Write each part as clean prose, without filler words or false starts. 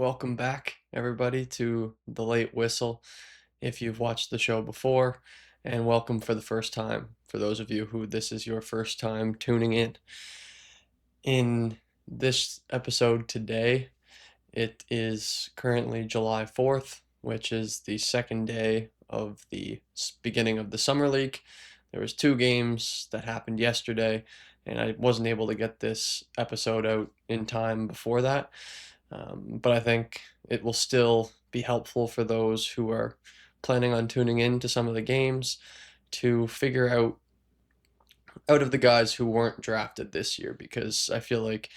Welcome back, everybody, to The Late Whistle. If you've watched the show before, and welcome for the first time, for those of you who this is your first time tuning in. In this episode today, it is currently July 4th, which is the second day of the beginning of the Summer League. There was two games that happened yesterday, and I wasn't able to get this episode out in time before that. But I think it will still be helpful for those who are planning on tuning in to some of the games to figure out of the guys who weren't drafted this year, because I feel like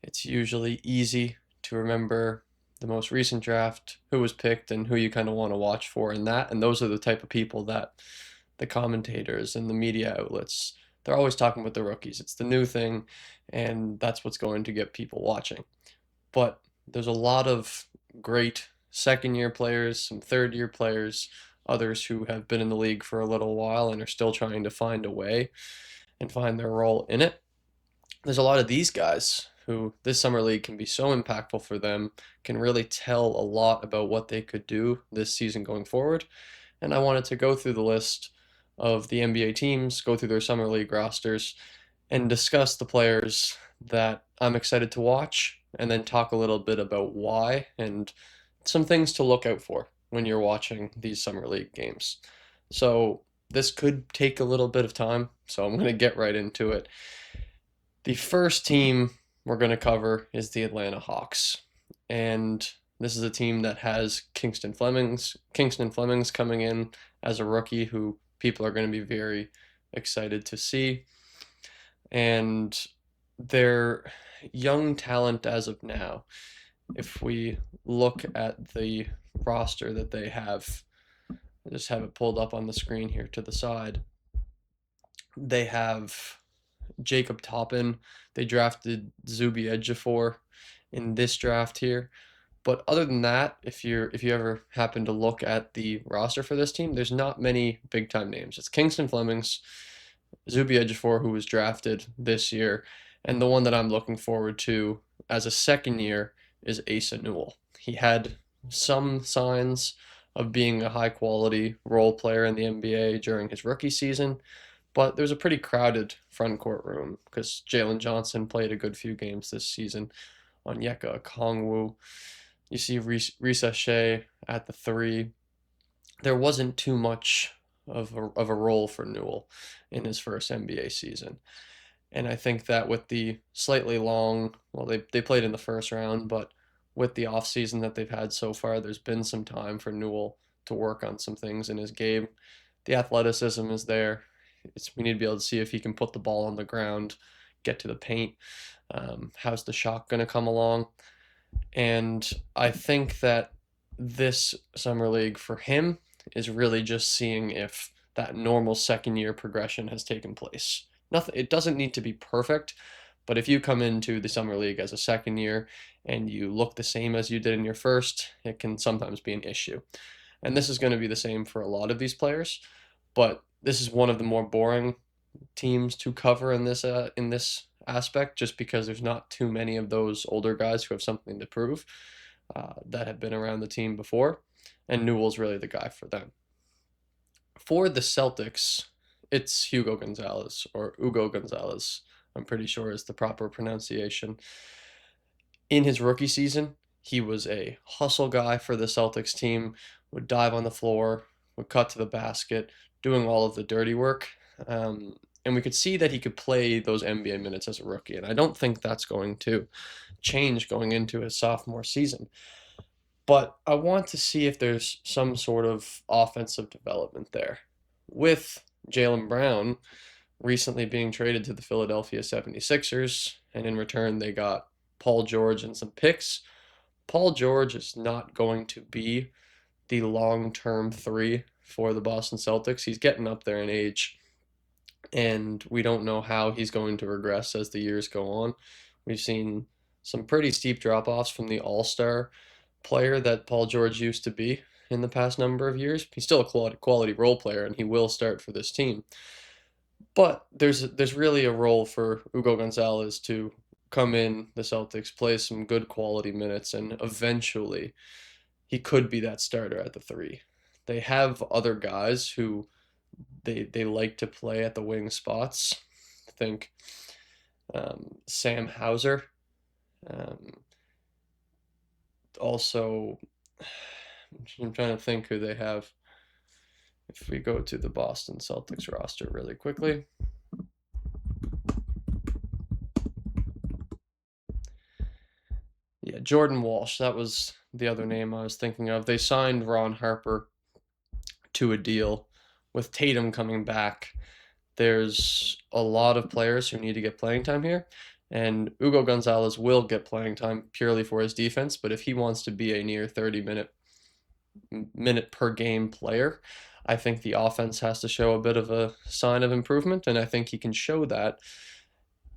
it's usually easy to remember the most recent draft, who was picked, and who you kind of want to watch for in that. And those are the type of people that the commentators and the media outlets, they're always talking about the rookies. It's the new thing, and that's what's going to get people watching. But there's a lot of great second year players, some third year players, others who have been in the league for a little while and are still trying to find a way and find their role in it. There's a lot of these guys who this summer league can be so impactful for them, can really tell a lot about what they could do this season going forward. And I wanted to go through the list of the NBA teams, go through their summer league rosters, and discuss the players that I'm excited to watch, and then talk a little bit about why and some things to look out for when you're watching these summer league games. So this could take a little bit of time, so I'm going to get right into it. The first team we're going to cover is the Atlanta Hawks. And this is a team that has Kingston Flemings coming in as a rookie who people are going to be very excited to see. And their young talent as of now, if we look at the roster that they have, I just have it pulled up on the screen here to the side. They have Jacob Toppin. They drafted Zuby Ejiofor in this draft here. But other than that, if you ever happen to look at the roster for this team, there's not many big time names. It's Kingston Flemings, Zuby Ejiofor, who was drafted this year, and the one that I'm looking forward to as a second year is Asa Newell. He had some signs of being a high quality role player in the NBA during his rookie season, but there's a pretty crowded front court room because Jalen Johnson played a good few games this season. Onyeka Okongwu, you see Risa Shea at the three. There wasn't too much of a role for Newell in his first NBA season. And I think that with the slightly long, well, they played in the first round, but with the offseason that they've had so far, there's been some time for Newell to work on some things in his game. The athleticism is there. We need to be able to see if he can put the ball on the ground, get to the paint. How's the shot going to come along? And I think that this summer league for him is really just seeing if that normal second year progression has taken place. Nothing, it doesn't need to be perfect, but if you come into the summer league as a second year and you look the same as you did in your first, it can sometimes be an issue. And this is going to be the same for a lot of these players, but this is one of the more boring teams to cover in this aspect, just because there's not too many of those older guys who have something to prove that have been around the team before, and Newell's really the guy for them. For the Celtics, it's Hugo Gonzalez, or Ugo Gonzalez, I'm pretty sure is the proper pronunciation. In his rookie season, he was a hustle guy for the Celtics team, would dive on the floor, would cut to the basket, doing all of the dirty work. And we could see that he could play those NBA minutes as a rookie. And I don't think that's going to change going into his sophomore season. But I want to see if there's some sort of offensive development there. With Jaylen Brown recently being traded to the Philadelphia 76ers, and in return they got Paul George and some picks. Paul George is not going to be the long-term three for the Boston Celtics. He's getting up there in age, and we don't know how he's going to regress as the years go on. We've seen some pretty steep drop-offs from the all-star player that Paul George used to be in the past number of years. He's still a quality role player, and he will start for this team. But there's really a role for Ugo Gonzalez to come in the Celtics, play some good quality minutes, and eventually he could be that starter at the three. They have other guys who they like to play at the wing spots. I think Sam Hauser. Um, also, I'm trying to think who they have. If we go to the Boston Celtics roster really quickly. Yeah, Jordan Walsh. That was the other name I was thinking of. They signed Ron Harper to a deal with Tatum coming back. There's a lot of players who need to get playing time here, and Hugo Gonzalez will get playing time purely for his defense, but if he wants to be a near 30 minute per game player, I think the offense has to show a bit of a sign of improvement, and I think he can show that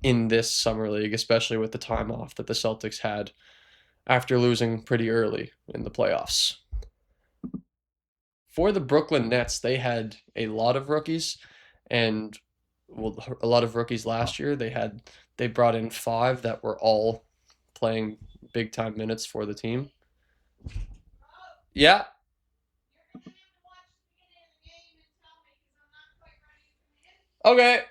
in this summer league, especially with the time off that the Celtics had after losing pretty early in the playoffs. For the Brooklyn Nets, they had a lot of rookies, and well, a lot of rookies last year. They brought in five that were all playing big time minutes for the team. Yeah. Okay.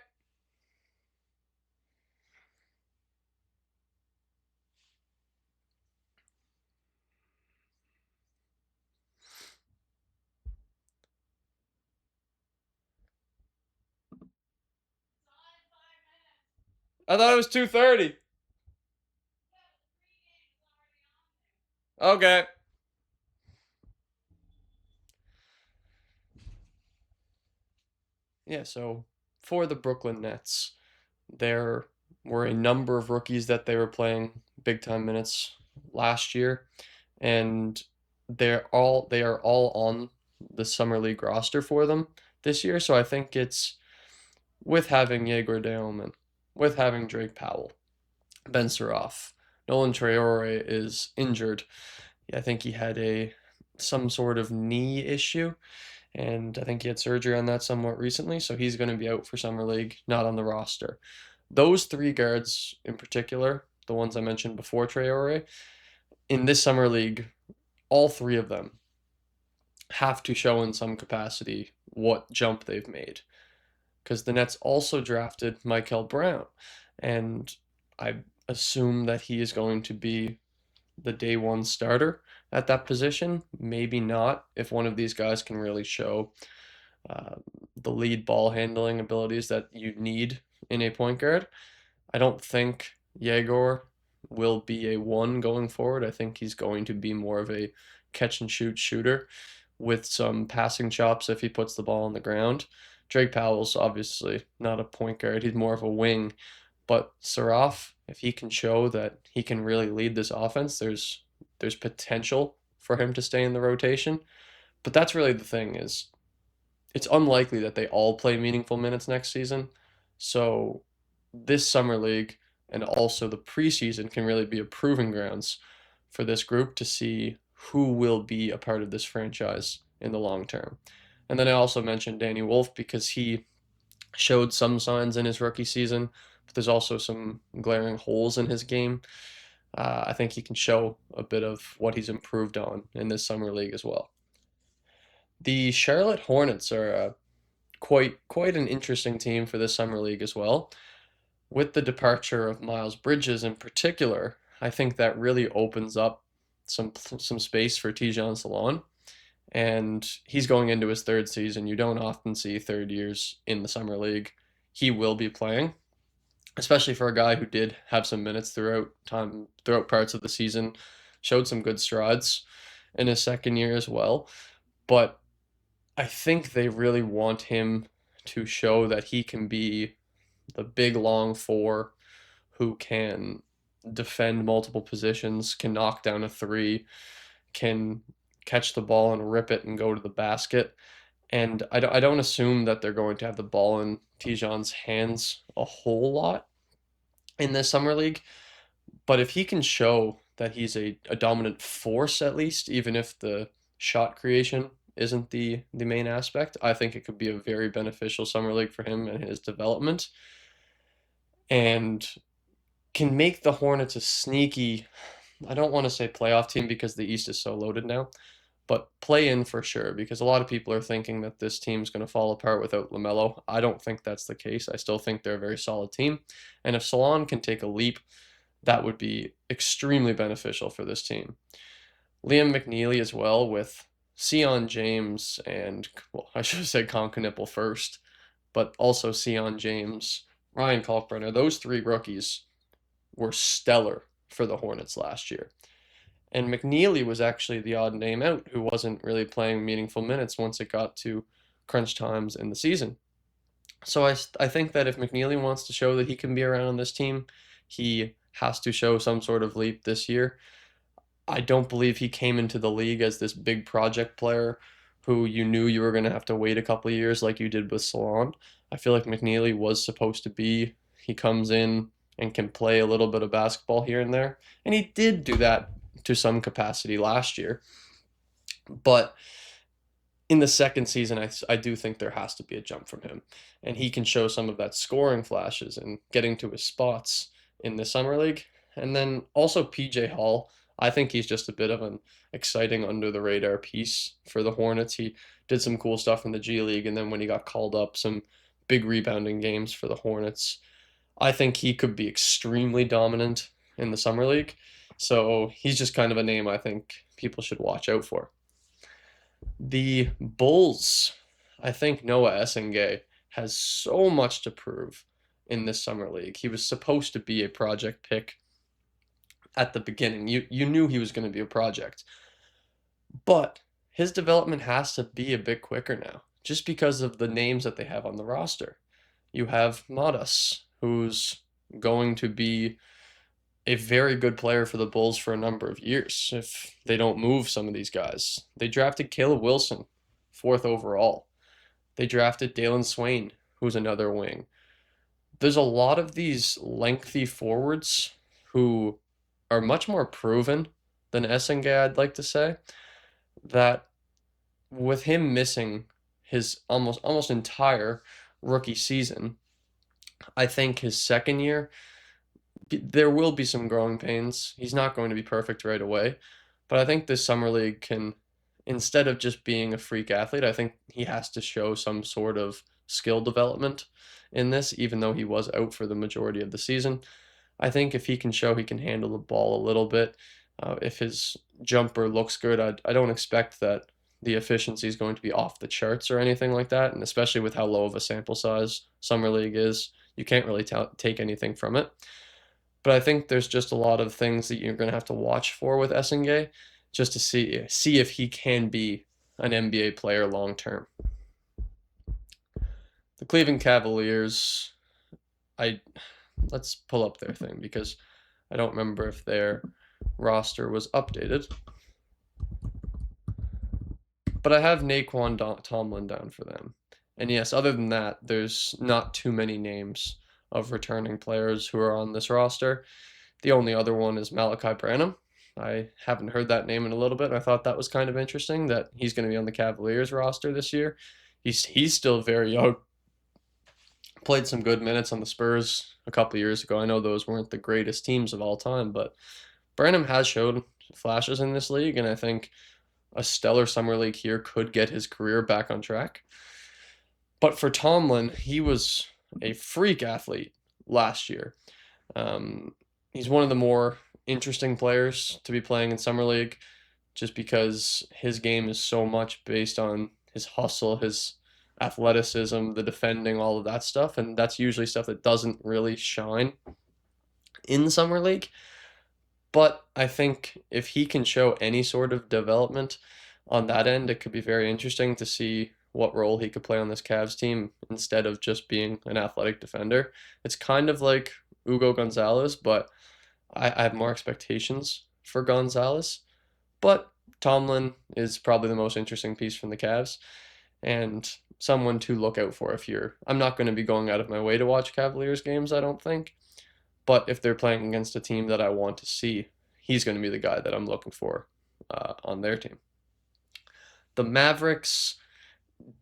I thought it was 2:30. Okay. Yeah, so for the Brooklyn Nets, there were a number of rookies that they were playing big time minutes last year, and they are all on the summer league roster for them this year. So I think it's with having Yegor Daleman, with having Drake Powell, Ben Suroff, Nolan Traore is injured. I think he had a some sort of knee issue, and I think he had surgery on that somewhat recently, so he's going to be out for summer league, not on the roster. Those three guards in particular, the ones I mentioned before Traore, in this summer league, all three of them have to show in some capacity what jump they've made. Because the Nets also drafted Michael Brown, and I assume that he is going to be the day one starter at that position. Maybe not if one of these guys can really show uh, the lead ball handling abilities that you need in a point guard. I don't think Yegor will be a one going forward. I think he's going to be more of a catch and shoot shooter with some passing chops if he puts the ball on the ground. Drake Powell's obviously not a point guard, he's more of a wing. But Saraf, if he can show that he can really lead this offense, there's potential for him to stay in the rotation. But that's really the thing is it's unlikely that they all play meaningful minutes next season. So this summer league and also the preseason can really be a proving grounds for this group to see who will be a part of this franchise in the long term. And then I also mentioned Danny Wolf because he showed some signs in his rookie season, but there's also some glaring holes in his game. I think he can show a bit of what he's improved on in this summer league as well. The Charlotte Hornets are quite an interesting team for this summer league as well. With the departure of Miles Bridges in particular, I think that really opens up some space for Tijan Salon, and he's going into his third season. You don't often see third years in the summer league. He will be playing, especially for a guy who did have some minutes throughout parts of the season, showed some good strides in his second year as well. But I think they really want him to show that he can be the big long four who can defend multiple positions, can knock down a three, can catch the ball and rip it and go to the basket. And I don't assume that they're going to have the ball in Tijan's hands a whole lot in this summer league. But if he can show that he's a dominant force at least, even if the shot creation isn't the main aspect, I think it could be a very beneficial summer league for him and his development. And can make the Hornets a sneaky, I don't want to say playoff team because the East is so loaded now, but play in for sure because a lot of people are thinking that this team's going to fall apart without LaMelo. I don't think that's the case. I still think they're a very solid team. And if Salon can take a leap, that would be extremely beneficial for this team. Liam McNeely as well with Sion James and, well, I should have said Concanipple first, but also Sion James, Ryan Kalkbrenner. Those three rookies were stellar for the Hornets last year. And McNeely was actually the odd name out who wasn't really playing meaningful minutes once it got to crunch times in the season. So I think that if McNeely wants to show that he can be around on this team, he has to show some sort of leap this year. I don't believe he came into the league as this big project player who you knew you were going to have to wait a couple of years like you did with Salon. I feel like McNeely was supposed to be, he comes in and can play a little bit of basketball here and there. And he did do that to some capacity last year. But in the second season, I do think there has to be a jump from him. And he can show some of that scoring flashes and getting to his spots in the Summer League. And then also PJ Hall. I think he's just a bit of an exciting under the radar piece for the Hornets. He did some cool stuff in the G League, and then when he got called up, some big rebounding games for the Hornets. I think he could be extremely dominant in the Summer League. So he's just kind of a name I think people should watch out for. The Bulls, I think Noah Essengay has so much to prove in this Summer League. He was supposed to be a project pick at the beginning. You knew he was going to be a project. But his development has to be a bit quicker now, just because of the names that they have on the roster. You have Modus, who's going to be a very good player for the Bulls for a number of years if they don't move some of these guys. They drafted Caleb Wilson, fourth overall. They drafted Dalen Swain, who's another wing. There's a lot of these lengthy forwards who are much more proven than Essengay, I'd like to say, that with him missing his almost entire rookie season, I think his second year there will be some growing pains. He's not going to be perfect right away, but I think this summer league can, instead of just being a freak athlete, I think he has to show some sort of skill development in this, even though he was out for the majority of the season. I think if he can show he can handle the ball a little bit, if his jumper looks good, I don't expect that the efficiency is going to be off the charts or anything like that. And especially with how low of a sample size Summer League is, you can't really take anything from it. But I think there's just a lot of things that you're going to have to watch for with Essengay just to see if he can be an NBA player long term. The Cleveland Cavaliers, I let's pull up their thing because I don't remember if their roster was updated. But I have Naquan Tomlin down for them. And yes, other than that, there's not too many names of returning players who are on this roster. The only other one is Malachi Branham. I haven't heard that name in a little bit. And I thought that was kind of interesting that he's going to be on the Cavaliers roster this year. He's still very young. Played some good minutes on the Spurs a couple years ago. I know those weren't the greatest teams of all time, but Branham has showed flashes in this league, and I think a stellar summer league here could get his career back on track. But for Tomlin, he was a freak athlete last year. He's one of the more interesting players to be playing in summer league just because his game is so much based on his hustle, his athleticism, the defending, all of that stuff. And that's usually stuff that doesn't really shine in the summer league. But I think if he can show any sort of development on that end, it could be very interesting to see what role he could play on this Cavs team instead of just being an athletic defender. It's kind of like Ugo Gonzalez, but I have more expectations for Gonzalez. But Tomlin is probably the most interesting piece from the Cavs and someone to look out for if you're. I'm not going to be going out of my way to watch Cavaliers games, I don't think. But if they're playing against a team that I want to see, he's going to be the guy that I'm looking for on their team. The Mavericks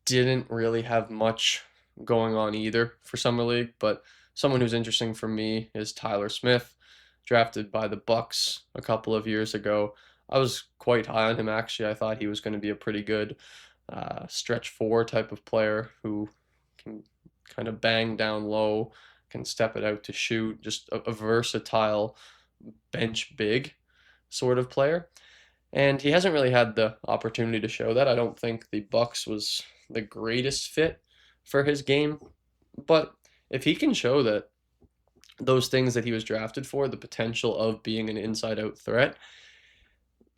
didn't really have much going on either for Summer League, but someone who's interesting for me is Tyler Smith. drafted by the Bucks a couple of years ago. I was quite high on him actually. I thought he was going to be a pretty good stretch four type of player who can kind of bang down low, can step it out to shoot, just a versatile bench big sort of player. And he hasn't really had the opportunity to show that. I don't think the Bucks was the greatest fit for his game, but if he can show that those things that he was drafted for, the potential of being an inside out threat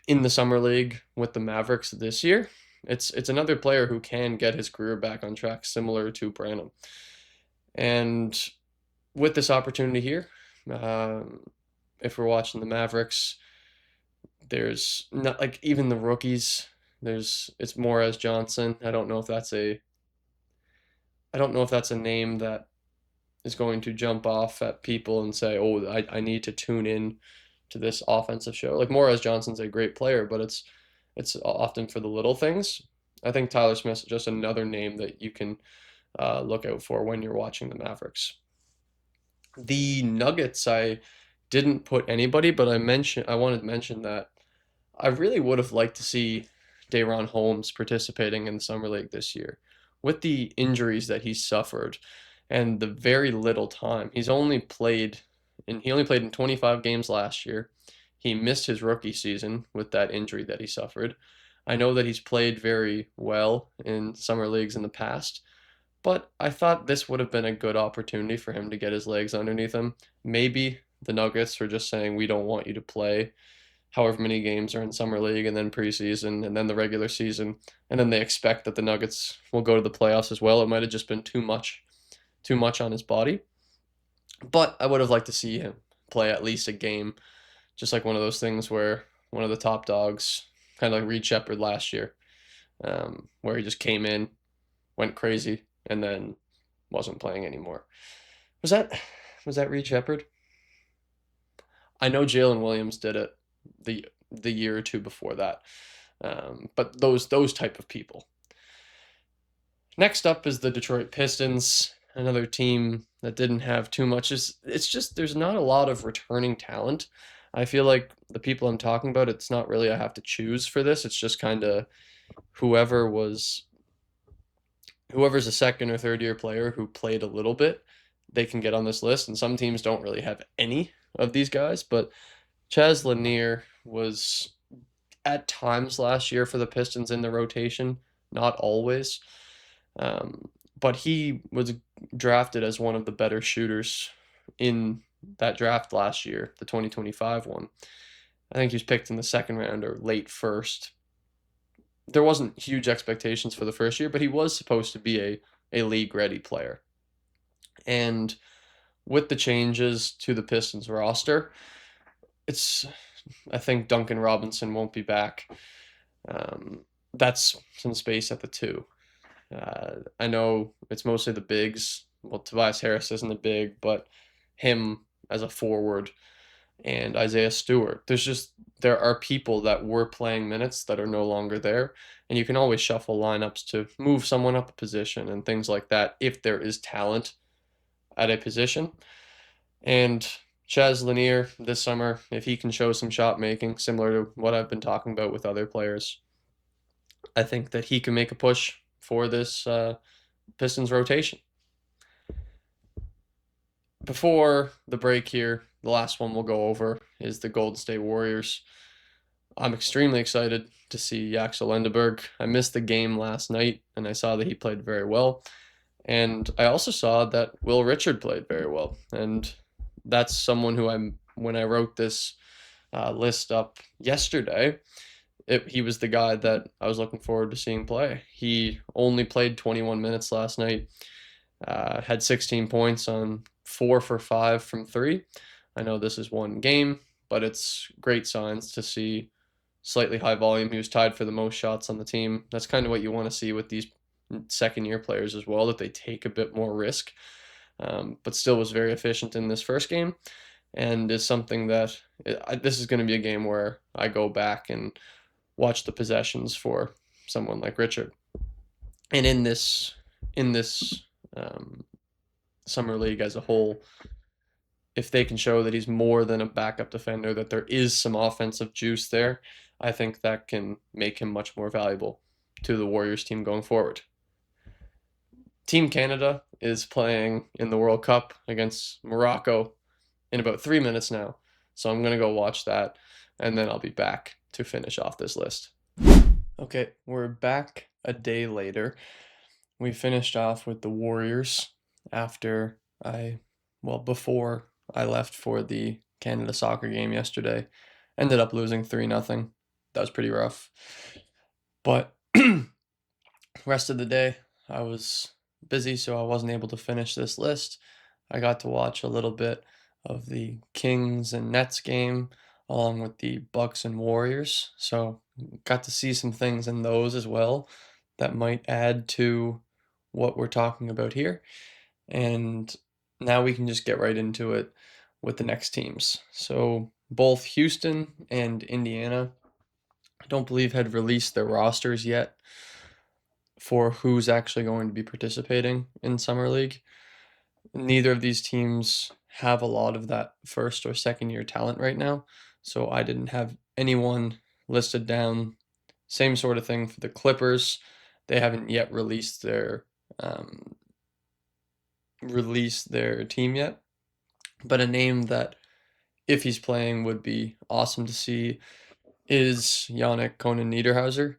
in the summer league with the Mavericks this year, it's another player who can get his career back on track, similar to Branham. And with this opportunity here, um, if we're watching the Mavericks, there's not like even the rookies. It's Morez Johnson. I don't know if that's a name that is going to jump off at people and say, "Oh, I need to tune in to this offensive show." Like Morez Johnson's a great player, but it's often for the little things. I think Tyler Smith's just another name that you can look out for when you're watching the Mavericks. The Nuggets, I didn't put anybody, but I wanted to mention that I really would have liked to see Day'Ron Holmes participating in the summer league this year. With the injuries that he suffered and the very little time, he only played in 25 games last year. He missed his rookie season with that injury that he suffered. I know that he's played very well in summer leagues in the past, but I thought this would have been a good opportunity for him to get his legs underneath him. Maybe the Nuggets were just saying, we don't want you to play however many games are in summer league and then preseason and then the regular season, and then they expect that the Nuggets will go to the playoffs as well. It might have just been too much on his body. But I would have liked to see him play at least a game, just like one of those things where one of the top dogs, kind of like Reed Shepherd last year, where he just came in, went crazy, and then wasn't playing anymore. Was that was that Reed Shepherd? I know Jalen Williams did it the year or two before that, but those type of people. Next up is the Detroit Pistons, another team that didn't have too much. It's just there's not a lot of returning talent. I feel like the people I'm talking about, it's not really I have to choose for this. It's just kind of whoever was whoever's a second or third year player who played a little bit, they can get on this list. And some teams don't really have any of these guys, but Chaz Lanier was at times last year for the Pistons in the rotation, not always. But he was drafted as one of the better shooters in that draft last year, the 2025 one. I think he was picked in the second round or late first. There wasn't huge expectations for the first year, but he was supposed to be a league ready player. And with the changes to the Pistons roster, it's I think Duncan Robinson won't be back. That's some space at the two. I know it's mostly the bigs. Well, Tobias Harris isn't a big, but him as a forward and Isaiah Stewart. There are people that were playing minutes that are no longer there, and you can always shuffle lineups to move someone up a position and things like that if there is talent at a position. And Chaz Lanier this summer, if he can show some shot making, similar to what I've been talking about with other players, I think that he can make a push for this Pistons rotation. Before the break here, the last one we'll go over is the Golden State Warriors. I'm extremely excited to see Axel Lendeberg. I missed the game last night, and I saw that he played very well. And I also saw that Will Richard played very well. And that's someone who when I wrote this list up yesterday, he was the guy that I was looking forward to seeing play. He only played 21 minutes last night, had 16 points on 4 for 5 from 3. I know this is one game, but it's great signs to see slightly high volume. He was tied for the most shots on the team. That's kind of what you want to see with these second year players as well, that they take a bit more risk, but still was very efficient in this first game, and is something that this is going to be a game where I go back and watch the possessions for someone like Richard. And in this summer league as a whole, if they can show that he's more than a backup defender, that there is some offensive juice there, I think that can make him much more valuable to the Warriors team going forward. Team Canada is playing in the World Cup against Morocco in about 3 minutes now. So I'm going to go watch that, and then I'll be back to finish off this list. Okay, we're back a day later. We finished off with the Warriors after before I left for the Canada soccer game yesterday. Ended up losing 3-0. That was pretty rough. But rest of the day, I was busy, so I wasn't able to finish this list. I got to watch a little bit of the Kings and Nets game along with the Bucks and Warriors. So got to see some things in those as well that might add to what we're talking about here. And now we can just get right into it with the next teams. So both Houston and Indiana, I don't believe had released their rosters yet for who's actually going to be participating in Summer League. Neither of these teams have a lot of that first or second year talent right now, so I didn't have anyone listed down. Same sort of thing for the Clippers. They haven't yet um, released their team yet, but a name that if he's playing would be awesome to see is Yannick Conan Niederhauser,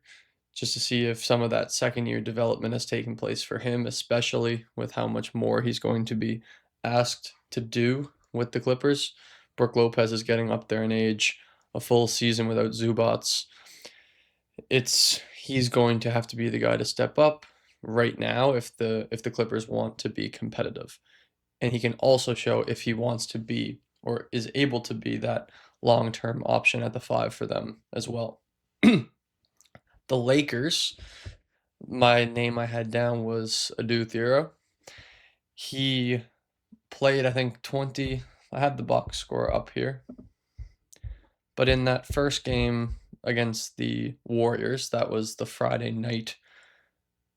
just to see if some of that second year development has taken place for him, especially with how much more he's going to be asked to do with the Clippers. Brook Lopez is getting up there in age. A full season without Zubats, he's going to have to be the guy to step up right now if the Clippers want to be competitive. And he can also show if he wants to be or is able to be that long-term option at the 5 for them as well. The Lakers, my name I had down was Adu Thero. He played, I think, 20. I had the box score up here. But in that first game against the Warriors, that was the Friday night,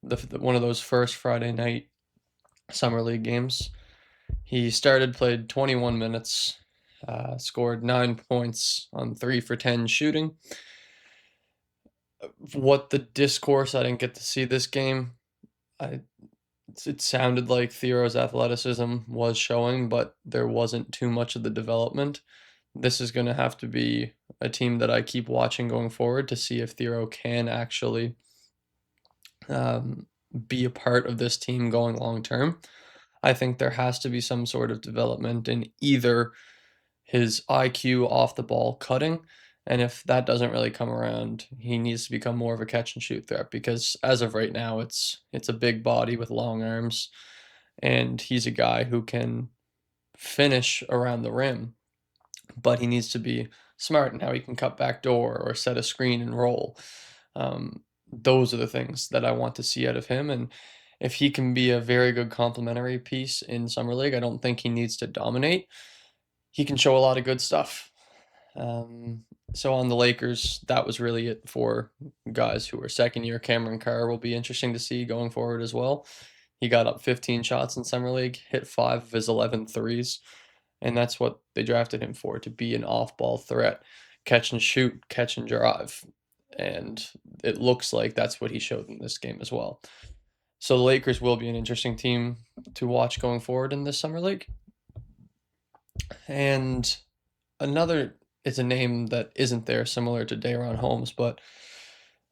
one of those first Friday night Summer League games. He played 21 minutes, scored 9 points on 3 for 10 shooting. What the discourse, I didn't get to see this game. It sounded like Thero's athleticism was showing, but there wasn't too much of the development. This is going to have to be a team that I keep watching going forward to see if Thero can actually be a part of this team going long term. I think there has to be some sort of development in either his IQ off the ball cutting, and if that doesn't really come around, he needs to become more of a catch and shoot threat because as of right now, it's a big body with long arms, and he's a guy who can finish around the rim, but he needs to be smart in how he can cut back door or set a screen and roll. Those are the things that I want to see out of him, and if he can be a very good complementary piece in Summer League, I don't think he needs to dominate. He can show a lot of good stuff. So on the Lakers, that was really it for guys who are second year. Cameron Carr will be interesting to see going forward as well. He got up 15 shots in Summer League, hit 5 of his 11 threes, and that's what they drafted him for, to be an off-ball threat, catch and shoot, catch and drive. And it looks like that's what he showed in this game as well. So the Lakers will be an interesting team to watch going forward in this Summer League. And another is a name that isn't there, similar to Daron Holmes, but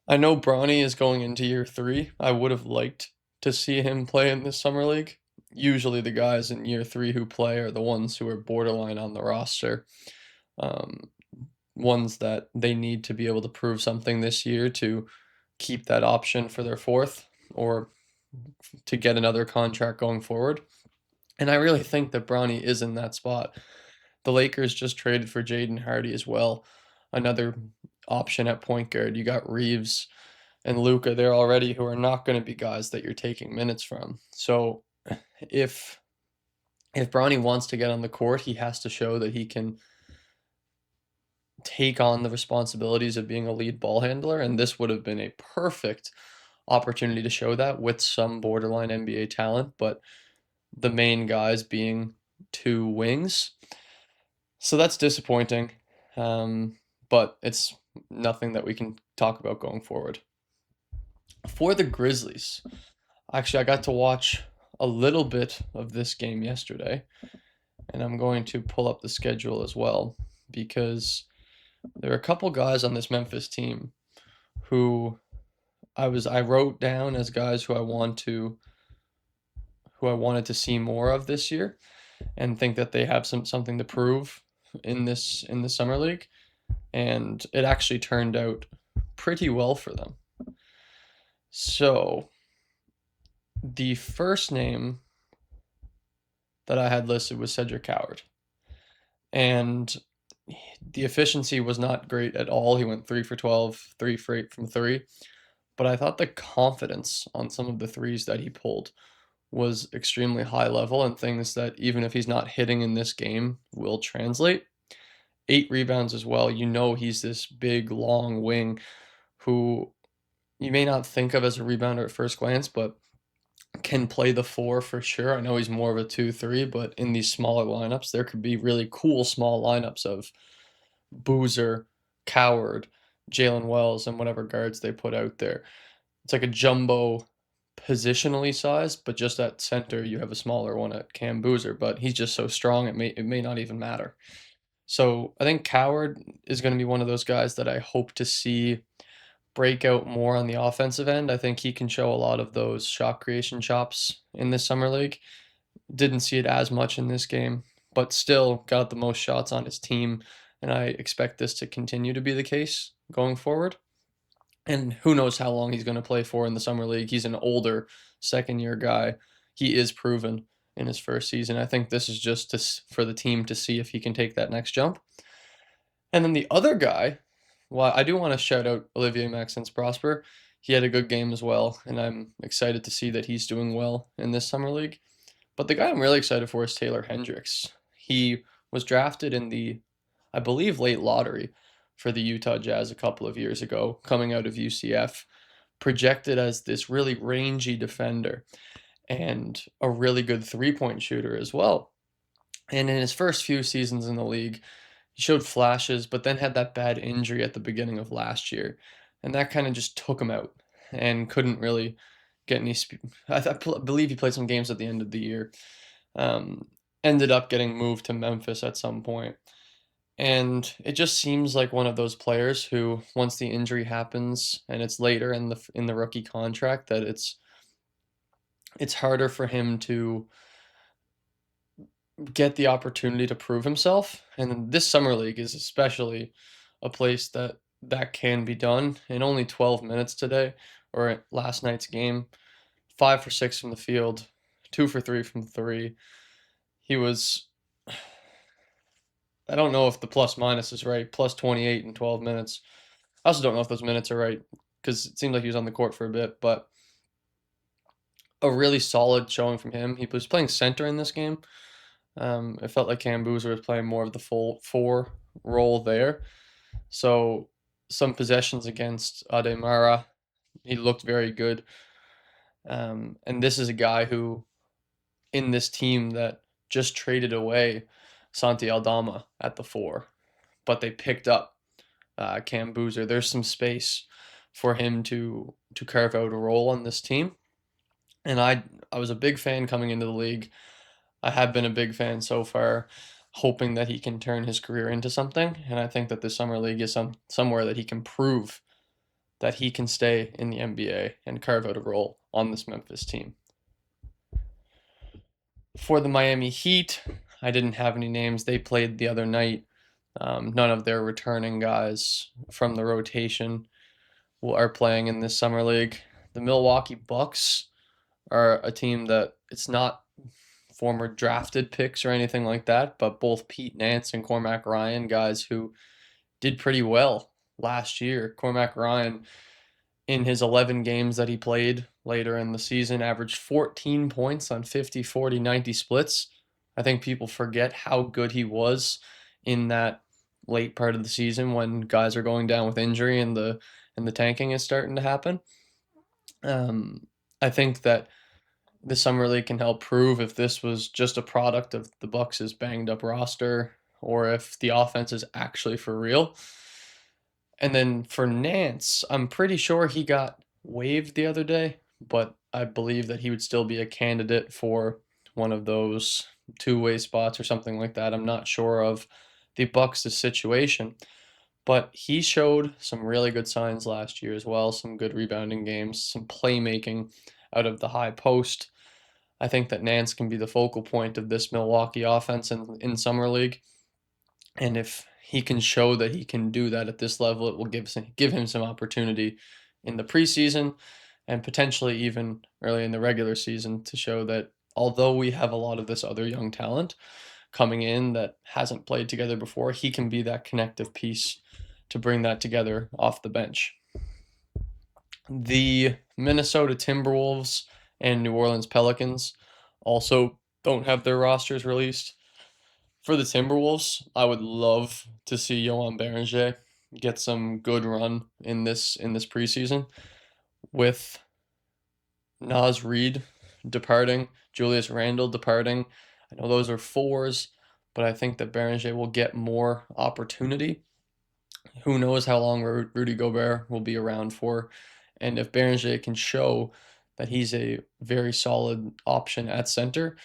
I know Bronny is going into year 3. I would have liked to see him play in this Summer League. Usually the guys in year 3 who play are the ones who are borderline on the roster. Ones that they need to be able to prove something this year to keep that option for their 4th or to get another contract going forward. And I really think that Bronny is in that spot. The Lakers just traded for Jaden Hardy as well, another option at point guard. You got Reeves and Luka there already who are not going to be guys that you're taking minutes from. So if Bronny wants to get on the court, he has to show that he can take on the responsibilities of being a lead ball handler, and this would have been a perfect opportunity to show that with some borderline NBA talent, but the main guys being 2 wings. So that's disappointing, but it's nothing that we can talk about going forward. For the Grizzlies, actually, I got to watch a little bit of this game yesterday, and I'm going to pull up the schedule as well because there are a couple guys on this Memphis team who I wrote down as guys who I wanted to see more of this year and think that they have something to prove in the summer league, and it actually turned out pretty well for them. So the first name that I had listed was Cedric Coward, and the efficiency was not great at all. He went 3 for 12, 3 for 8 from 3, but I thought the confidence on some of the threes that he pulled was extremely high level and things that even if he's not hitting in this game will translate. 8 rebounds as well. You know he's this big long wing who you may not think of as a rebounder at first glance, but can play the 4 for sure. I know he's more of a 2-3, but in these smaller lineups, there could be really cool small lineups of Boozer, Coward, Jalen Wells, and whatever guards they put out there. It's like a jumbo positionally sized, but just at center you have a smaller one at Cam Boozer, but he's just so strong it may not even matter. So I think Coward is going to be one of those guys that I hope to see break out more on the offensive end. I think he can show a lot of those shot creation chops in this summer league. Didn't see it as much in this game, but still got the most shots on his team, and I expect this to continue to be the case going forward. And who knows how long he's going to play for in the summer league. He's an older second year guy. He is proven in his first season. I think this is just for the team to see if he can take that next jump. And then the other guy, well, I do want to shout out Olivier Maxence Prosper. He had a good game as well, and I'm excited to see that he's doing well in this summer league. But the guy I'm really excited for is Taylor Hendricks. He was drafted in the, I believe, late lottery for the Utah Jazz a couple of years ago, coming out of UCF, projected as this really rangy defender and a really good 3-point shooter as well. And in his first few seasons in the league, he showed flashes, but then had that bad injury at the beginning of last year, and that kind of just took him out and couldn't really get any. Believe he played some games at the end of the year. Um, Ended up getting moved to Memphis at some point, and it just seems like one of those players who, once the injury happens and it's later in the rookie contract, that it's harder for him to get the opportunity to prove himself. And this summer league is especially a place that can be done in only 12 minutes today or at last night's game. 5 for 6 from the field, 2 for 3 from 3. He was, I don't know if the plus minus is right, plus 28 in 12 minutes. I also don't know if those minutes are right because it seemed like he was on the court for a bit, but a really solid showing from him. He was playing center in this game. It felt like Cam Boozer was playing more of the full 4 role there. So some possessions against Ademara, he looked very good. And this is a guy who, in this team that just traded away Santi Aldama at the 4, but they picked up Cam Boozer. There's some space for him to carve out a role on this team. And I was a big fan coming into the league. I have been a big fan so far, hoping that he can turn his career into something. And I think that the summer league is somewhere that he can prove that he can stay in the NBA and carve out a role on this Memphis team. For the Miami Heat, I didn't have any names. They played the other night. None of their returning guys from the rotation are playing in this summer league. The Milwaukee Bucks are a team that it's not former drafted picks or anything like that, but both Pete Nance and Cormac Ryan, guys who did pretty well last year. Cormac Ryan, in his 11 games that he played later in the season, averaged 14 points on 50, 40, 90 splits. I think people forget how good he was in that late part of the season when guys are going down with injury and the tanking is starting to happen. I think that the summer league can help prove if this was just a product of the Bucks' banged up roster or if the offense is actually for real. And then for Nance, I'm pretty sure he got waived the other day, but I believe that he would still be a candidate for one of those two-way spots or something like that. I'm not sure of the Bucks' situation, but he showed some really good signs last year as well, some good rebounding games, some playmaking out of the high post. I think that Nance can be the focal point of this Milwaukee offense in Summer League. And if he can show that he can do that at this level, it will give him some opportunity in the preseason and potentially even early in the regular season to show that although we have a lot of this other young talent coming in that hasn't played together before, he can be that connective piece to bring that together off the bench. The Minnesota Timberwolves and New Orleans Pelicans also don't have their rosters released. For the Timberwolves, I would love to see Johan Beringer get some good run in this preseason with Naz Reid departing, Julius Randle departing. I know those are fours, but I think that Beringer will get more opportunity. Who knows how long Rudy Gobert will be around for, and if Beringer can show that he's a very solid option at center,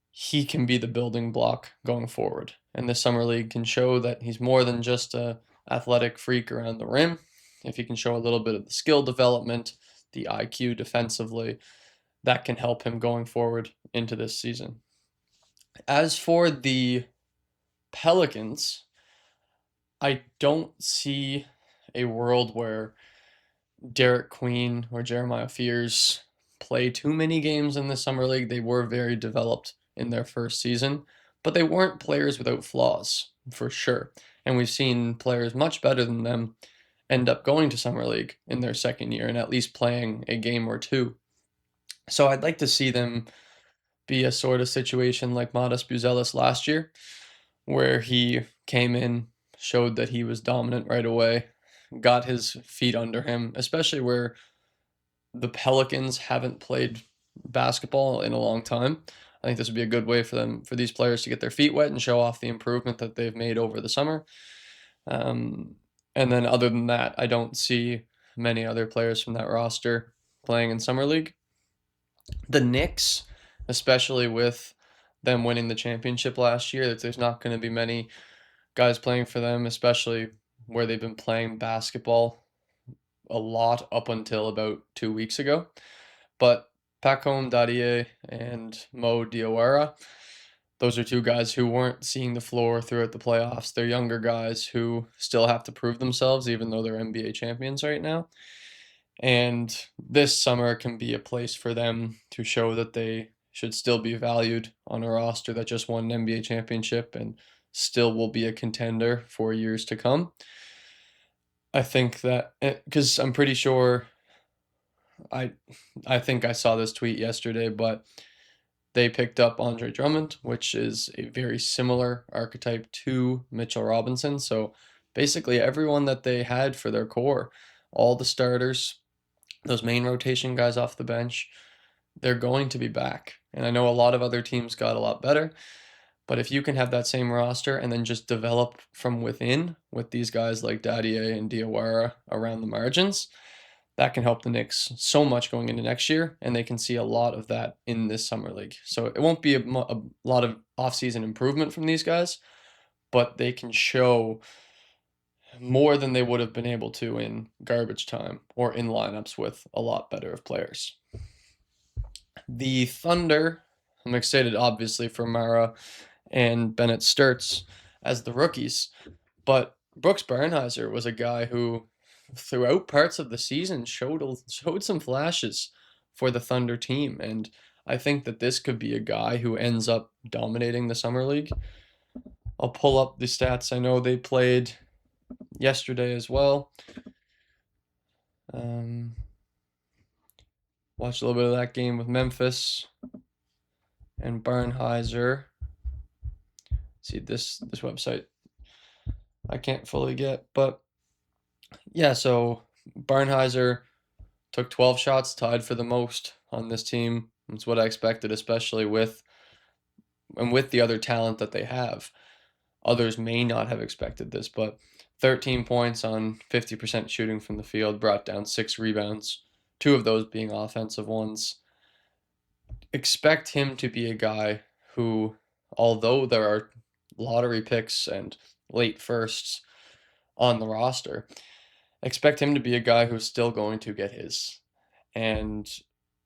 he can be the building block going forward. And the Summer League can show that he's more than just a athletic freak around the rim. If he can show a little bit of the skill development, the IQ defensively, that can help him going forward into this season. As for the Pelicans, I don't see a world where Derek Queen or Jeremiah Fears play too many games in the Summer League. They were very developed in their first season, but they weren't players without flaws, for sure. And we've seen players much better than them end up going to Summer League in their second year and at least playing a game or two. So I'd like to see them be a sort of situation like Modest Buzelis last year, where he came in, showed that he was dominant right away, got his feet under him, especially where the Pelicans haven't played basketball in a long time. I think this would be a good way for them, for these players to get their feet wet and show off the improvement that they've made over the summer. Um, and then other than that, I don't see many other players from that roster playing in summer league. The Knicks, especially with them winning the championship last year, that there's not going to be many guys playing for them, especially where they've been playing basketball a lot up until about 2 weeks ago. But Pacome Daddier and Mo Diawara, those are two guys who weren't seeing the floor throughout the playoffs. They're younger guys who still have to prove themselves, even though they're NBA champions right now. And this summer can be a place for them to show that they should still be valued on a roster that just won an NBA championship and still will be a contender for years to come. I think that because I'm pretty sure I I think I saw this tweet yesterday, but they picked up Andre Drummond, which is a very similar archetype to Mitchell Robinson. So basically everyone that they had for their core, all the starters, those main rotation guys off the bench, they're going to be back. And I know a lot of other teams got a lot better, but if you can have that same roster and then just develop from within with these guys like Daddier and Diawara around the margins, that can help the Knicks so much going into next year, and they can see a lot of that in this summer league. So it won't be a lot of offseason improvement from these guys, but they can show more than they would have been able to in garbage time or in lineups with a lot better of players. The Thunder, I'm excited obviously for Mara and Bennett Sturts as the rookies, but Brooks Barnhizer was a guy who throughout parts of the season showed some flashes for the Thunder team, and I think that this could be a guy who ends up dominating the summer league. I'll pull up the stats. I know they played yesterday as well. Um, watched a little bit of that game with Memphis and Barnhizer. See this website I can't fully get, but yeah, so Barnhizer took 12 shots, tied for the most on this team. That's what I expected, especially with the other talent that they have. Others may not have expected this, but 13 points on 50% shooting from the field, brought down 6 rebounds, 2 of those being offensive ones. Expect him to be a guy who, although there are lottery picks and late firsts on the roster, expect him to be a guy who's still going to get his. And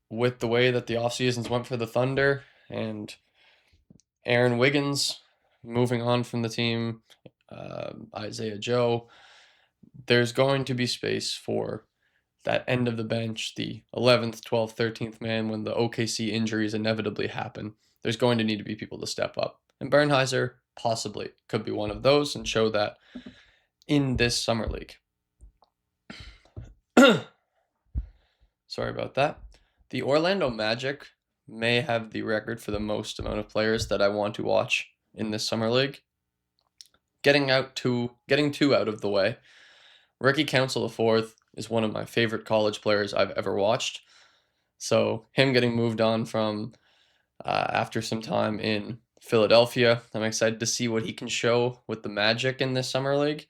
with the way that the off seasons went for the Thunder and Aaron Wiggins moving on from the team, Isaiah Joe, there's going to be space for that end of the bench, the 11th, 12th, 13th man when the OKC injuries inevitably happen. There's going to need to be people to step up. And Bernheiser possibly could be one of those and show that in this summer league. Sorry about that. The Orlando Magic may have the record for the most amount of players that I want to watch in this summer league. Getting two out of the way. Ricky Council IV is one of my favorite college players I've ever watched. So him getting moved on from after some time in Philadelphia, I'm excited to see what he can show with the Magic in this summer league.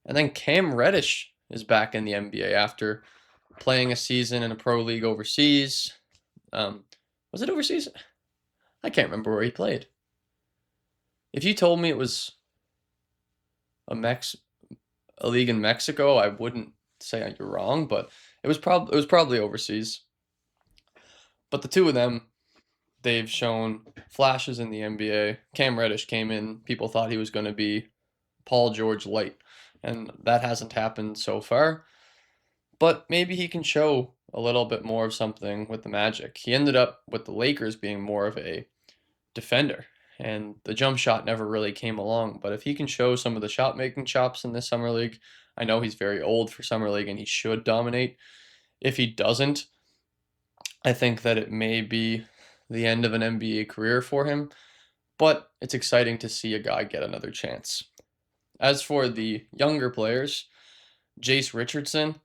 And then Cam Reddish is back in the NBA after playing a season in a pro league overseas. Was it overseas? I can't remember where he played. If you told me it was a league in Mexico, I wouldn't say you're wrong, but it was probably overseas. But the two of them, they've shown flashes in the NBA. Cam Reddish came in, people thought he was going to be Paul George light, and that hasn't happened so far. But maybe he can show a little bit more of something with the Magic. He ended up with the Lakers being more of a defender, and the jump shot never really came along. But if he can show some of the shot making chops in this summer league, I know he's very old for summer league and he should dominate. If he doesn't, I think that it may be the end of an NBA career for him, but it's exciting to see a guy get another chance. As for the younger players, Jace Richardson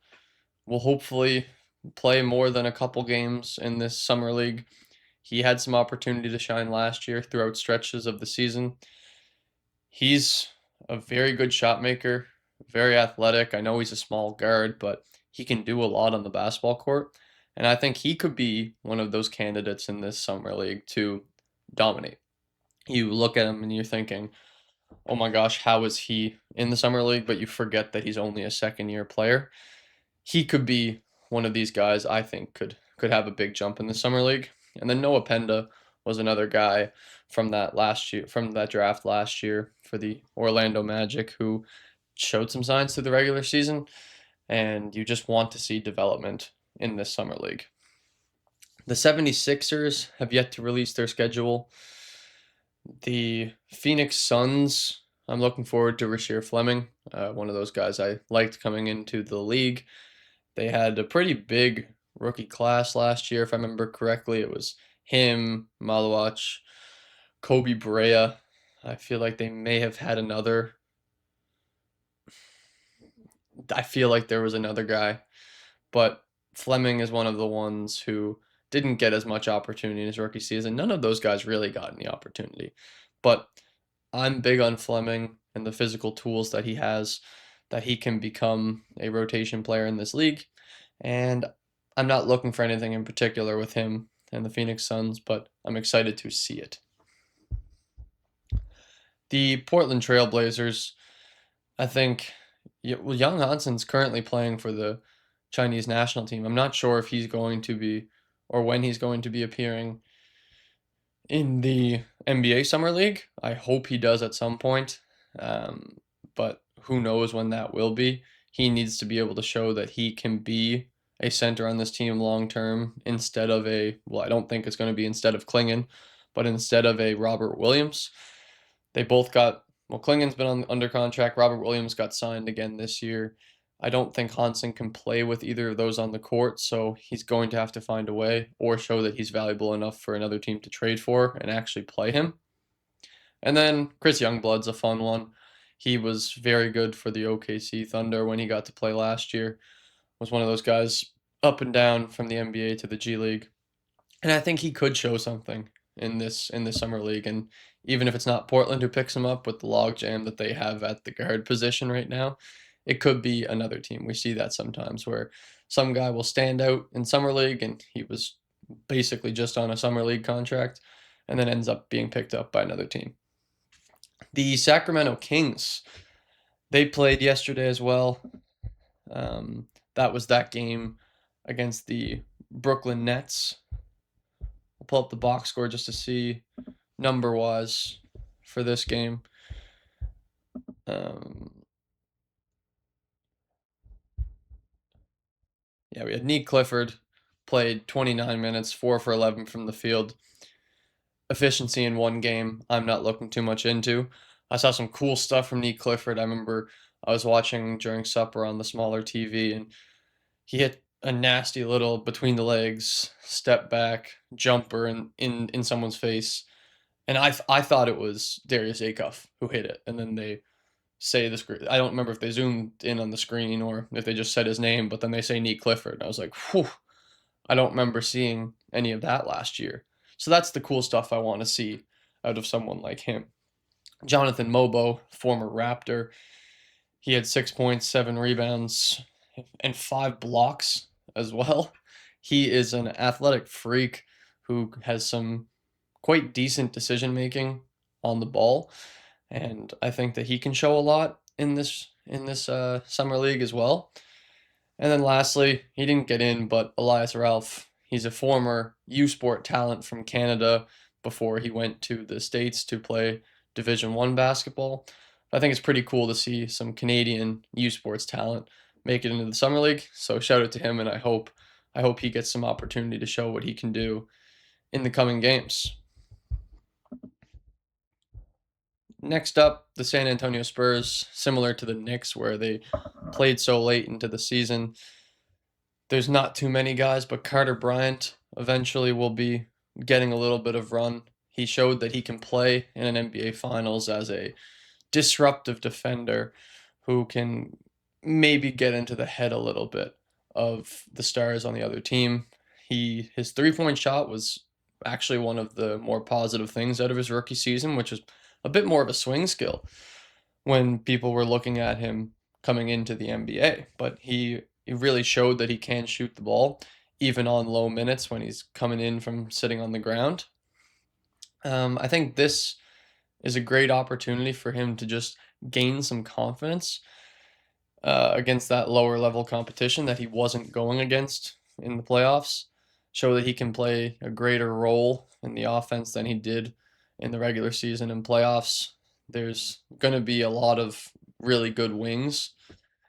will hopefully play more than a couple games in this summer league. He had some opportunity to shine last year throughout stretches of the season. He's a very good shot maker, very athletic. I know he's a small guard, but he can do a lot on the basketball court. And I think he could be one of those candidates in this summer league to dominate. You look at him and you're thinking, oh my gosh, how is he in the summer league? But you forget that he's only a second-year player. He could be one of these guys I think could have a big jump in the summer league. And then Noah Penda was another guy from that draft last year for the Orlando Magic who showed some signs through the regular season, and you just want to see development in this summer league. The 76ers have yet to release their schedule. The Phoenix Suns, I'm looking forward to Rasheer Fleming, one of those guys I liked coming into the league. They had a pretty big rookie class last year, if I remember correctly. It was him, Maluach, Kobe Brea. I feel like they may have had another. I feel like there was another guy, but Fleming is one of the ones who didn't get as much opportunity in his rookie season. None of those guys really got any opportunity, but I'm big on Fleming and the physical tools that he has, that he can become a rotation player in this league. And I'm not looking for anything in particular with him and the Phoenix Suns, but I'm excited to see it. The Portland Trailblazers, I think, Young Hanson's currently playing for the Chinese national team. I'm not sure if he's going to be, or when he's going to be appearing in the NBA Summer League. I hope he does at some point, but who knows when that will be. He needs to be able to show that he can be a center on this team long term instead of I don't think it's going to be instead of Klingon, but instead of a Robert Williams. They both got, Klingon's been under contract. Robert Williams got signed again this year. I don't think Hansen can play with either of those on the court, so he's going to have to find a way or show that he's valuable enough for another team to trade for and actually play him. And then Chris Youngblood's a fun one. He was very good for the OKC Thunder when he got to play last year. Was one of those guys up and down from the NBA to the G League. And I think he could show something in this summer league. And even if it's not Portland who picks him up with the logjam that they have at the guard position right now, it could be another team. We see that sometimes where some guy will stand out in summer league and he was basically just on a summer league contract and then ends up being picked up by another team. The Sacramento Kings, they played yesterday as well. That was that game against the Brooklyn Nets. I'll pull up the box score just to see number-wise for this game. Yeah, we had Nick Clifford played 29 minutes, 4 for 11 from the field. Efficiency in one game, I'm not looking too much into. I saw some cool stuff from Nick Clifford. I remember I was watching during supper on the smaller TV, and he hit a nasty little between the legs step back jumper in someone's face, and I thought it was Darius Acuff who hit it, and then they say the screen. I don't remember if they zoomed in on the screen or if they just said his name, but then they say Nick Clifford, and I was like, whew, I don't remember seeing any of that last year. So that's the cool stuff I want to see out of someone like him. Jonathan Mobo, former Raptor, he had 6 points, 7 rebounds, and 5 blocks as well. He is an athletic freak who has some quite decent decision making on the ball, and I think that he can show a lot in this summer league as well. And then lastly, he didn't get in, but Elias Ralph, he's a former U Sport talent from Canada before he went to the States to play Division 1 basketball. I think it's pretty cool to see some Canadian U Sports talent make it into the summer league. So shout out to him, and I hope he gets some opportunity to show what he can do in the coming games. Next up, the San Antonio Spurs, similar to the Knicks, where they played so late into the season. There's not too many guys, but Carter Bryant eventually will be getting a little bit of run. He showed that he can play in an NBA Finals as a disruptive defender who can maybe get into the head a little bit of the stars on the other team. His three-point shot was actually one of the more positive things out of his rookie season, which was a bit more of a swing skill when people were looking at him coming into the NBA. But he really showed that he can shoot the ball even on low minutes when he's coming in from sitting on the ground. I think this is a great opportunity for him to just gain some confidence against that lower level competition that he wasn't going against in the playoffs. Show that he can play a greater role in the offense than he did in the regular season and playoffs. There's going to be a lot of really good wings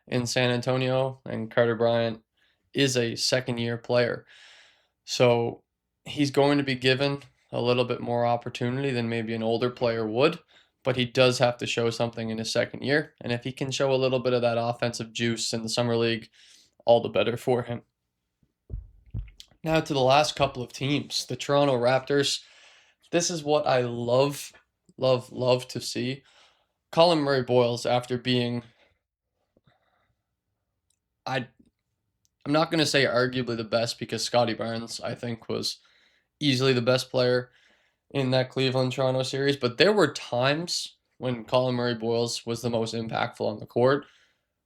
in San Antonio, and Carter Bryant is a second year player. So he's going to be given a little bit more opportunity than maybe an older player would, but he does have to show something in his second year. And if he can show a little bit of that offensive juice in the Summer League, all the better for him. Now to the last couple of teams, the Toronto Raptors. This is what I love, love, love to see. Colin Murray Boyles, after being, I'm not going to say arguably the best because Scotty Barnes, I think, was easily the best player in that Cleveland Toronto series, but there were times when Colin Murray Boyles was the most impactful on the court.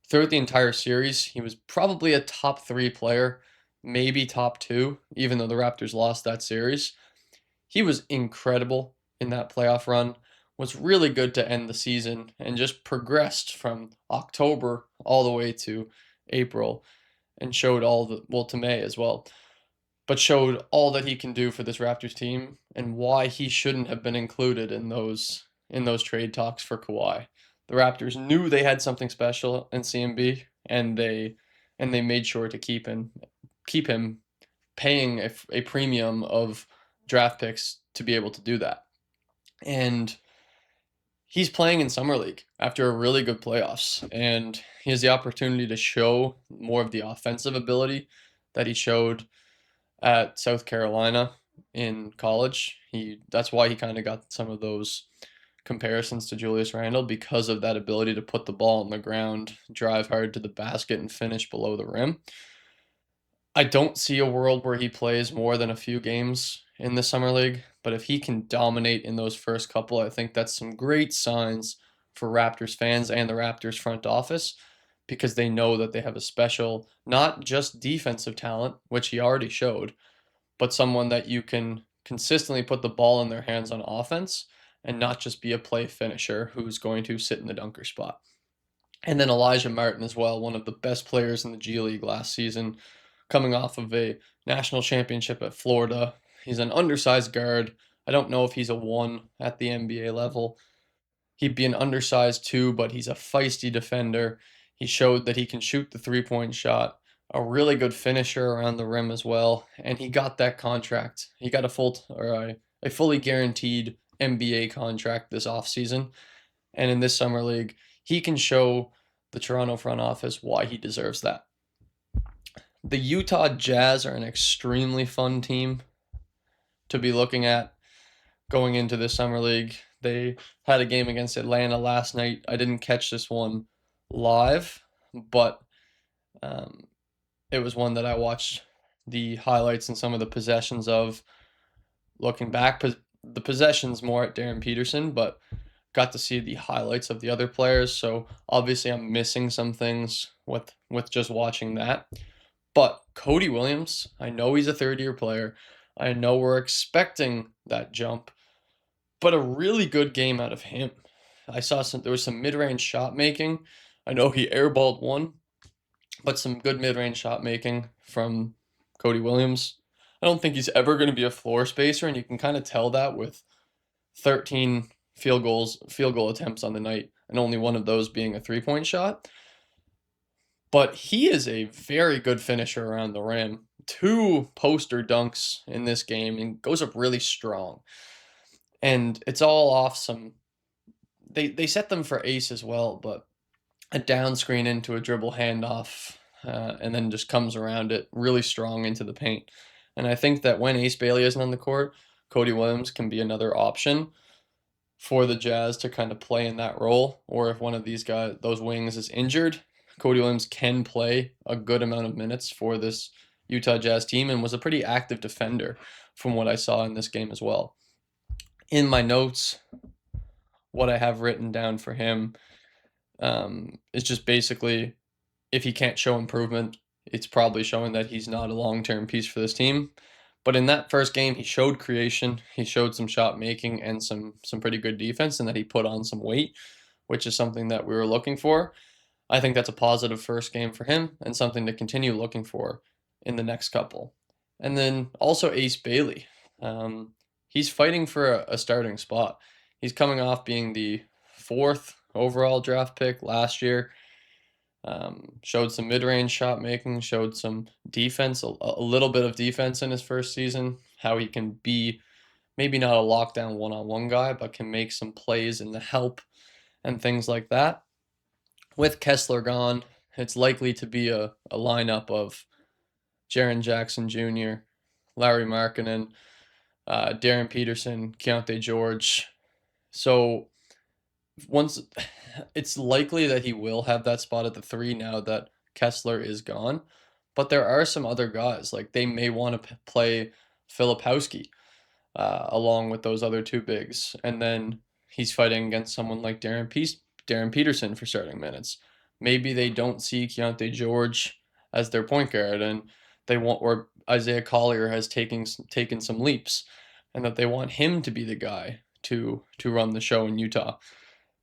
Throughout the entire series, he was probably a top 3 player, maybe top 2, even though the Raptors lost that series. He was incredible in that playoff run, was really good to end the season, and just progressed from October all the way to April and showed to May as well, but showed all that he can do for this Raptors team and why he shouldn't have been included in those trade talks for Kawhi. The Raptors knew they had something special in CMB, and they made sure to keep him paying a premium of draft picks to be able to do that. And he's playing in summer league after a really good playoffs, and he has the opportunity to show more of the offensive ability that he showed at South Carolina in college. That's why he kind of got some of those comparisons to Julius Randle, because of that ability to put the ball on the ground, drive hard to the basket, and finish below the rim. I don't see a world where he plays more than a few games in the summer league, but if he can dominate in those first couple, I think that's some great signs for Raptors fans and the Raptors front office because they know that they have a special, not just defensive talent, which he already showed, but someone that you can consistently put the ball in their hands on offense and not just be a play finisher who's going to sit in the dunker spot. And then Elijah Martin as well, one of the best players in the G League last season, coming off of a national championship at Florida. He's an undersized guard. I don't know if he's a one at the NBA level. He'd be an undersized two, but he's a feisty defender. He showed that he can shoot the 3-point shot, a really good finisher around the rim as well, and he got that contract. He got a fully guaranteed NBA contract this offseason. And in this summer league, he can show the Toronto front office why he deserves that. The Utah Jazz are an extremely fun team to be looking at going into this summer league. They had a game against Atlanta last night. I didn't catch this one live, but um, it was one that I watched the highlights and some of the possessions of. Looking back, the possessions more at Darren Peterson, but got to see the highlights of the other players. So obviously, I'm missing some things with just watching that. But Cody Williams, I know he's a third-year player. I know we're expecting that jump, but a really good game out of him. There was some mid-range shot making. I know he airballed one, but some good mid-range shot making from Cody Williams. I don't think he's ever going to be a floor spacer, and you can kind of tell that with 13 field goal attempts on the night, and only one of those being a 3-point shot. But he is a very good finisher around the rim. 2 poster dunks in this game and goes up really strong. And it's all off some. They set them for ace as well, but a down screen into a dribble handoff, and then just comes around it really strong into the paint. And I think that when Ace Bailey isn't on the court, Cody Williams can be another option for the Jazz to kind of play in that role. Or if one of those wings is injured, Cody Williams can play a good amount of minutes for this Utah Jazz team and was a pretty active defender from what I saw in this game as well. In my notes, what I have written down for him is just basically if he can't show improvement, it's probably showing that he's not a long-term piece for this team. But in that first game, he showed creation, he showed some shot making and some pretty good defense, and that he put on some weight, which is something that we were looking for. I think that's a positive first game for him and something to continue looking for in the next couple. And then also Ace Bailey. He's fighting for a starting spot. He's coming off being the 4th overall draft pick last year. Showed some mid-range shot making, showed some defense, a little bit of defense in his first season, how he can be maybe not a lockdown one-on-one guy, but can make some plays in the help and things like that. With Kessler gone, it's likely to be a lineup of Jaren Jackson Jr., Larry Markkinen, Darren Peterson, Keontae George. So once it's likely that he will have that spot at the 3 now that Kessler is gone. But there are some other guys, like they may want to play Filipowski along with those other 2 bigs. And then he's fighting against someone like Darren Peterson for starting minutes. Maybe they don't see Keontae George as their point guard, and or Isaiah Collier has taken some leaps, and that they want him to be the guy to run the show in Utah.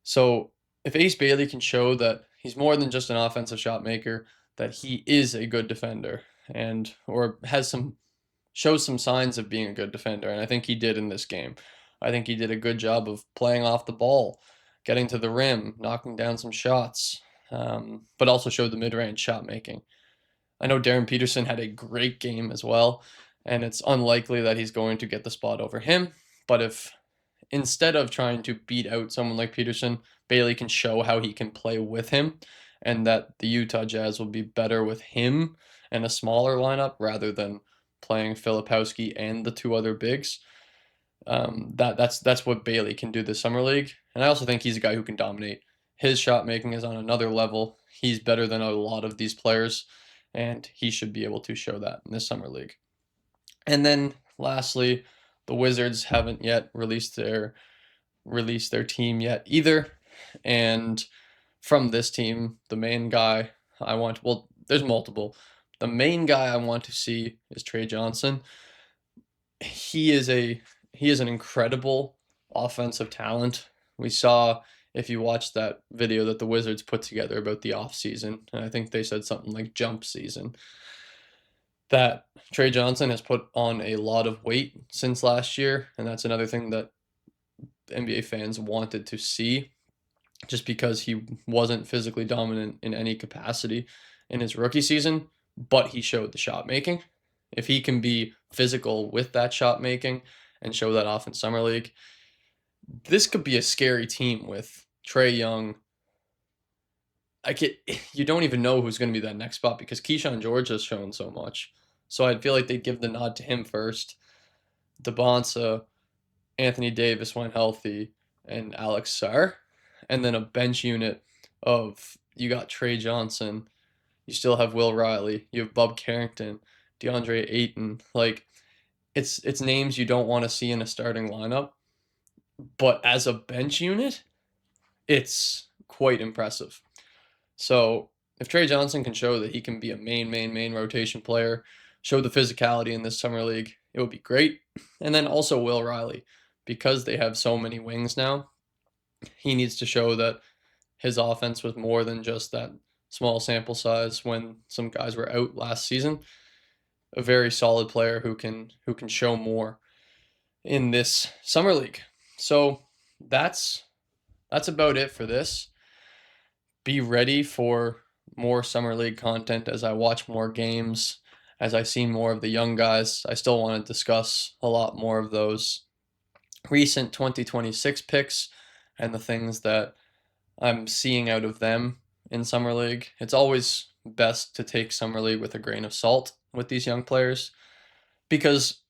So if Ace Bailey can show that he's more than just an offensive shot maker, that he is a good defender or shows some signs of being a good defender, and I think he did in this game. I think he did a good job of playing off the ball, getting to the rim, knocking down some shots, but also showed the mid-range shot making. I know Darren Peterson had a great game as well, and it's unlikely that he's going to get the spot over him. But if instead of trying to beat out someone like Peterson, Bailey can show how he can play with him, and that the Utah Jazz will be better with him and a smaller lineup rather than playing Filipowski and the 2 other bigs. That's what Bailey can do this summer league, and I also think he's a guy who can dominate. His shot making is on another level. He's better than a lot of these players, and he should be able to show that in this summer league. And then lastly, the Wizards haven't yet released their team yet either. And from this team, the main guy I want, well, there's multiple. The main guy I want to see is Trey Johnson. He is an incredible offensive talent. We saw, if you watched that video that the Wizards put together about the off season, and I think they said something like jump season, that Trey Johnson has put on a lot of weight since last year, and that's another thing that NBA fans wanted to see, just because he wasn't physically dominant in any capacity in his rookie season, but he showed the shot making. If he can be physical with that shot making and show that off in summer league, this could be a scary team with Trae Young. You don't even know who's going to be that next spot because Keyshawn George has shown so much. So I'd feel like they'd give the nod to him first. DeBonsa, Anthony Davis when healthy, and Alex Sarr. And then a bench unit of, you got Trey Johnson, you still have Will Riley, you have Bub Carrington, DeAndre Ayton. Like, it's names you don't want to see in a starting lineup. But as a bench unit, it's quite impressive. So if Trey Johnson can show that he can be a main rotation player, show the physicality in this summer league, it would be great. And then also Will Riley, because they have so many wings now, he needs to show that his offense was more than just that small sample size when some guys were out last season. A very solid player who can show more in this summer league. So that's about it for this. Be ready for more summer league content as I watch more games, as I see more of the young guys. I still want to discuss a lot more of those recent 2026 picks and the things that I'm seeing out of them in summer league. It's always best to take summer league with a grain of salt with these young players, because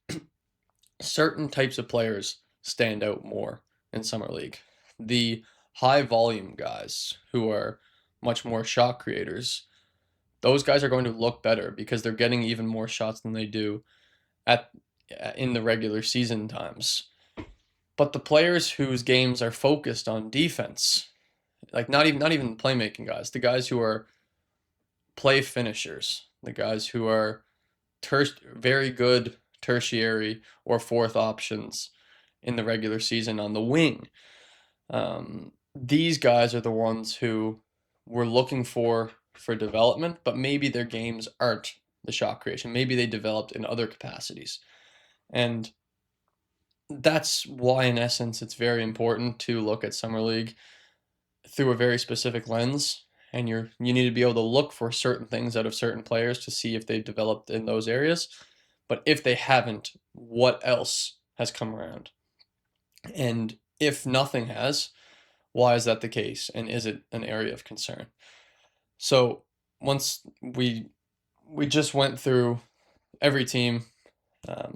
certain types of players stand out more in summer league. The high volume guys who are much more shot creators, those guys are going to look better because they're getting even more shots than they do in the regular season times. But the players whose games are focused on defense, like not even playmaking guys, the guys who are play finishers, the guys who are very good tertiary or fourth options in the regular season on the wing. These guys are the ones who we're looking for development, but maybe their games aren't the shot creation. Maybe they developed in other capacities. And that's why, in essence, it's very important to look at Summer League through a very specific lens. And you need to be able to look for certain things out of certain players to see if they've developed in those areas. But if they haven't, what else has come around? And if nothing has, why is that the case? And is it an area of concern? So once we just went through every team,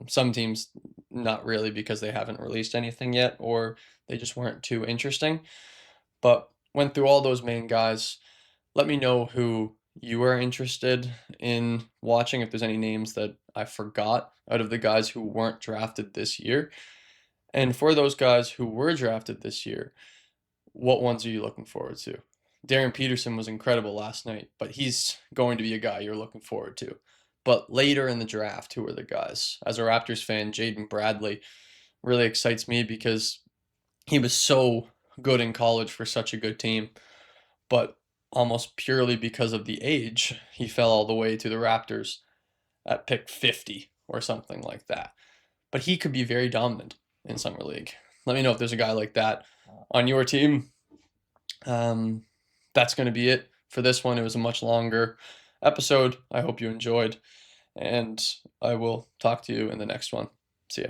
some teams not really because they haven't released anything yet or they just weren't too interesting, but went through all those main guys. Let me know who you are interested in watching, if there's any names that I forgot out of the guys who weren't drafted this year. And for those guys who were drafted this year, what ones are you looking forward to? Darren Peterson was incredible last night, but he's going to be a guy you're looking forward to. But later in the draft, who are the guys? As a Raptors fan, Jaden Bradley really excites me because he was so good in college for such a good team. But almost purely because of the age, he fell all the way to the Raptors at pick 50 or something like that. But he could be very dominant in Summer League. Let me know if there's a guy like that on your team. That's going to be it for this one. It was a much longer episode. I hope you enjoyed, and I will talk to you in the next one. See ya.